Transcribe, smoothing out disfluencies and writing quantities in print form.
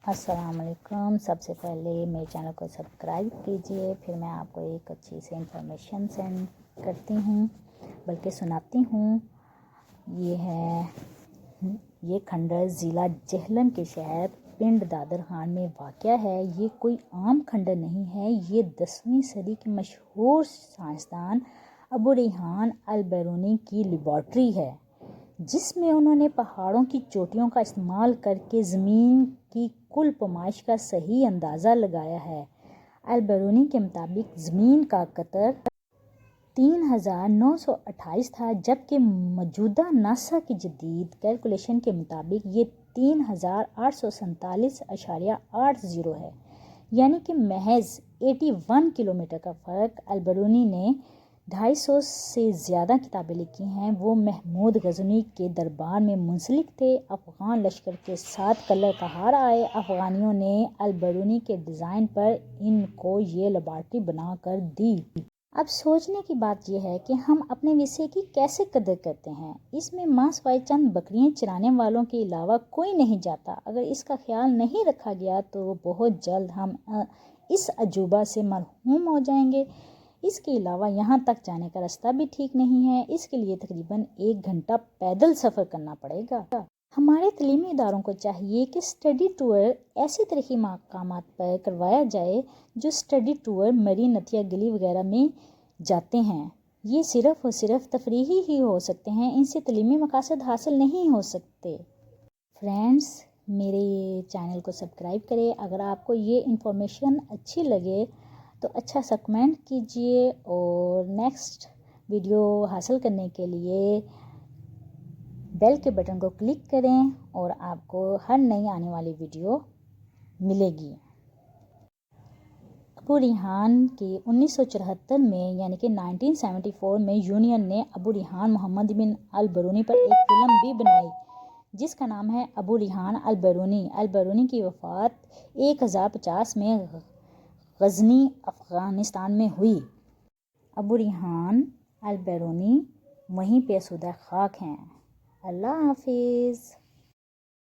अस्सलाम वालेकुम। सबसे पहले मेरे चैनल को सब्सक्राइब कीजिए, फिर मैं आपको एक अच्छी सी इंफॉर्मेशन सेंड करती हूँ, बल्कि सुनाती हूँ। ये खंडर ज़िला जेहलम के शहर पिंड दादर खान में वाक़या है। ये कोई आम खंडर नहीं है, ये 10वीं सदी के मशहूर साइंसदान अबू रिहान अल बैरूनी की लेबॉर्ट्री है, जिसमें उन्होंने पहाड़ों की चोटियों का इस्तेमाल करके ज़मीन की कुल पैमाइश का सही अंदाज़ा लगाया है। अल बैरूनी के मुताबिक ज़मीन का कतर 3928 था, जबकि मौजूदा नासा की जदीद कैलकुलेशन के मुताबिक ये 3847.80 है, यानी कि महज 81 किलोमीटर का फ़र्क। अल बैरूनी ने 250 से ज़्यादा किताबें लिखी हैं। वो महमूद गजनी के दरबार में मुंसलिक थे। अफ़गान लश्कर के साथ कलर कहार आए अफ़गानियों ने अल बैरूनी के डिज़ाइन पर इनको ये लेबॉर्ट्री बना कर दी। अब सोचने की बात यह है कि हम अपने विषय की कैसे कदर करते हैं। इसमें मांसवाई चंद बकरियां चराने वालों के अलावा कोई नहीं जाता। अगर इसका ख्याल नहीं रखा गया तो बहुत जल्द हम इस अजूबा से मरहूम हो जाएंगे। इसके अलावा यहाँ तक जाने का रास्ता भी ठीक नहीं है। इसके लिए तकरीबन 1 घंटा पैदल सफ़र करना पड़ेगा। हमारे तलीमी इदारों को चाहिए कि स्टडी टूर ऐसे तरीक़ी मकामात पर करवाया जाए जो स्टडी टूर मरीन नतिया गली वगैरह में जाते हैं। ये सिर्फ़ और सिर्फ तफरीही ही हो सकते हैं, इनसे तलीमी मकासद हासिल नहीं हो सकते। फ्रेंड्स, मेरे चैनल को सब्सक्राइब करें। अगर आपको ये इन्फॉर्मेशन अच्छी लगे तो अच्छा सा कमेंट कीजिए, और नेक्स्ट वीडियो हासिल करने के लिए बेल के बटन को क्लिक करें और आपको हर नई आने वाली वीडियो मिलेगी। अबू रिहान के 1974 में यानी कि 1974 में यूनियन ने अबू रिहान मोहम्मद बिन अल बैरूनी पर एक फ़िल्म भी बनाई जिसका नाम है अबू रिहान अल बैरूनी। अल बैरूनी की वफ़ात 1050 में गजनी अफ़गानिस्तान में हुई। अबू रिहान अल बैरूनी वहीं पे असुदा खाक हैं। अल्लाह हाफिज़।